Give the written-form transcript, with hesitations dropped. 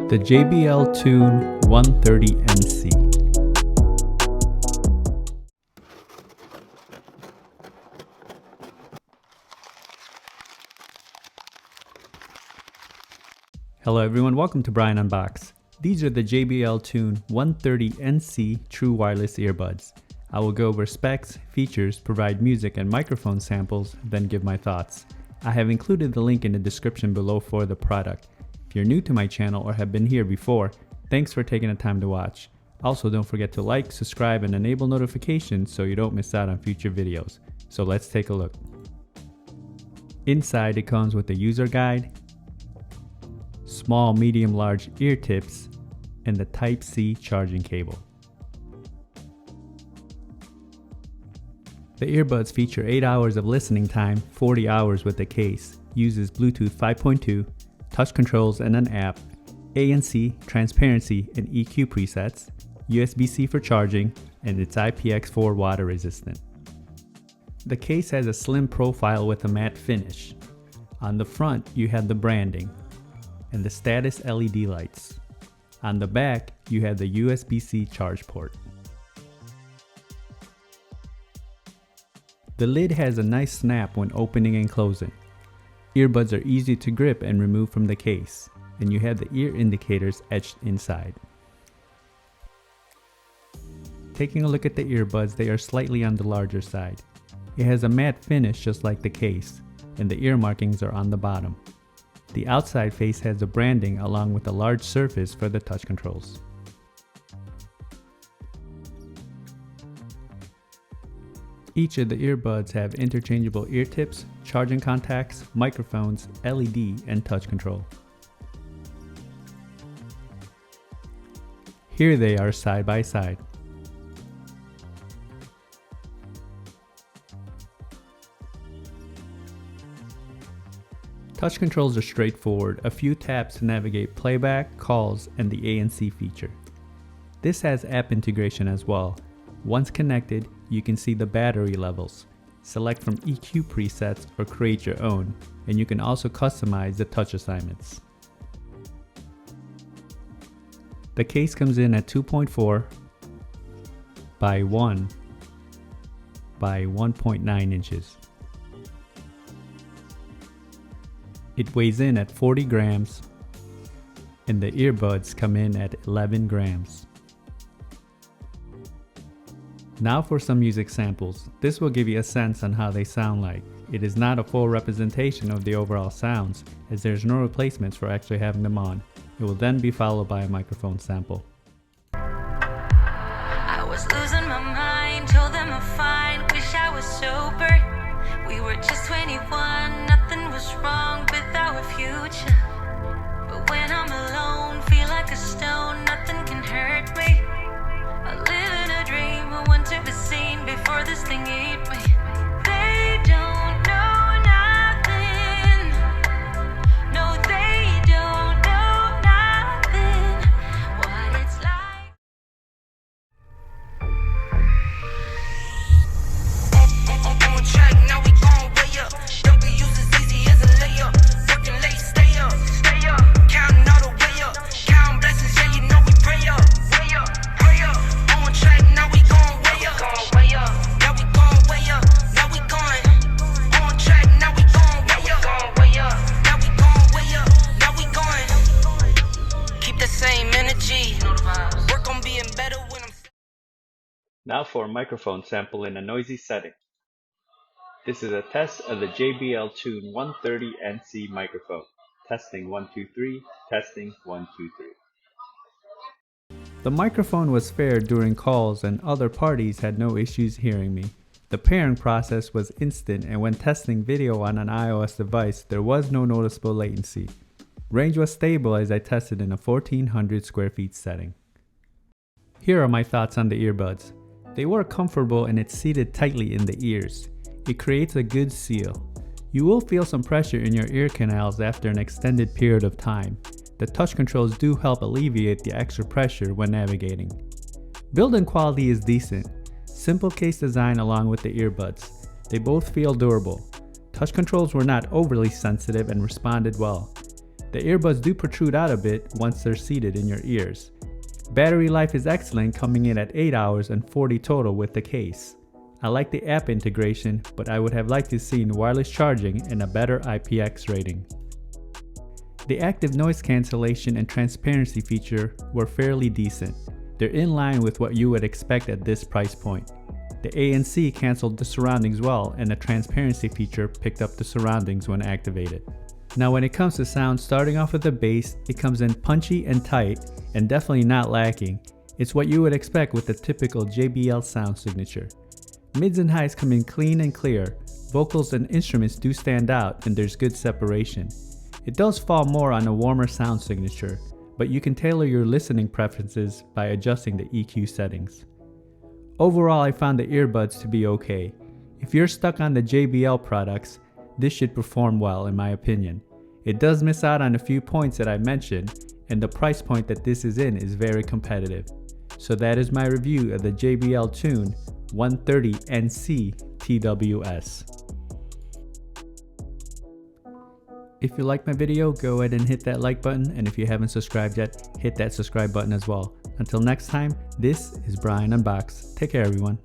The JBL TUNE 130NC. Hello everyone, welcome to Brian Unboxed. These are the JBL TUNE 130NC True Wireless Earbuds. I will go over specs, features, provide music and microphone samples, then give my thoughts. I have included the link in the description below for the product. If you're new to my channel or have been here before, thanks for taking the time to watch. Also, don't forget to like, subscribe, and enable notifications so you don't miss out on future videos. So let's take a look. Inside, it comes with a user guide, small, medium, large ear tips, and the Type-C charging cable. The earbuds feature 8 hours of listening time, 40 hours with the case, uses Bluetooth 5.2, touch controls and an app, ANC, transparency and EQ presets, USB-C for charging, and it's IPX4 water resistant. The case has a slim profile with a matte finish. On the front, you have the branding and the status LED lights. On the back, you have the USB-C charge port. The lid has a nice snap when opening and closing. Earbuds are easy to grip and remove from the case, and you have the ear indicators etched inside. Taking a look at the earbuds, they are slightly on the larger side. It has a matte finish just like the case, and the ear markings are on the bottom. The outside face has the branding along with a large surface for the touch controls. Each of the earbuds have interchangeable ear tips, charging contacts, microphones, LED, and touch control. Here they are side by side. Touch controls are straightforward, a few taps to navigate playback, calls, and the ANC feature. This has app integration as well. Once connected, you can see the battery levels, select from EQ presets or create your own, and you can also customize the touch assignments. The case comes in at 2.4 by 1 by 1.9 inches. It weighs in at 40 grams, and the earbuds come in at 11 grams. Now for some music samples. This will give you a sense on how they sound like. It is not a full representation of the overall sounds, as there's no replacements for actually having them on. It will then be followed by a microphone sample. I was losing my mind, told them I'm fine, wish I was sober. We were just 21, nothing was wrong with our future. But when I'm alone, feel like a stone, nothing can hurt me. I live in a dream, I want to be seen before this thing eat me. They don't know nothing. No, they don't know nothing. What it's like. On track, now we gon' way up. W's as easy as a layup. Working late, stay up, stay up. Counting all the way up. Count blessings, yeah, you know we pray up. Way up, pray up. On track, now we gon' way up. Way up. Now we gon' way up. Now we going on track, now we gon' way up. Way up. Now we gon' way up. Now we going. Keep the same energy. Work on being better when I'm. Now for a microphone sample in a noisy setting. This is a test of the JBL TUNE 130NC microphone. Testing 1 2 3, testing 1 2 3. The microphone was fair during calls and other parties had no issues hearing me. The pairing process was instant, and when testing video on an iOS device, there was no noticeable latency. Range was stable as I tested in a 1400 square feet setting. Here are my thoughts on the earbuds. They were comfortable and it's seated tightly in the ears. It creates a good seal. You will feel some pressure in your ear canals after an extended period of time. The touch controls do help alleviate the extra pressure when navigating. Build-in quality is decent. Simple case design along with the earbuds. They both feel durable. Touch controls were not overly sensitive and responded well. The earbuds do protrude out a bit once they're seated in your ears. Battery life is excellent, coming in at 8 hours and 40 total with the case. I like the app integration, but I would have liked to see wireless charging and a better IPX rating. The active noise cancellation and transparency feature were fairly decent. They're in line with what you would expect at this price point. The ANC canceled the surroundings well, and the transparency feature picked up the surroundings when activated. Now when it comes to sound, starting off with the bass, it comes in punchy and tight, and definitely not lacking. It's what you would expect with the typical JBL sound signature. Mids and highs come in clean and clear. Vocals and instruments do stand out, and there's good separation. It does fall more on a warmer sound signature, but you can tailor your listening preferences by adjusting the EQ settings. Overall, I found the earbuds to be okay. If you're stuck on the JBL products, this should perform well in my opinion. It does miss out on a few points that I mentioned, and the price point that this is in is very competitive. So that is my review of the JBL TUNE 130NC TWS. If you like my video, go ahead and hit that like button, and if you haven't subscribed yet, hit that subscribe button as well. Until next time, this is Brian Unboxed. Take care everyone.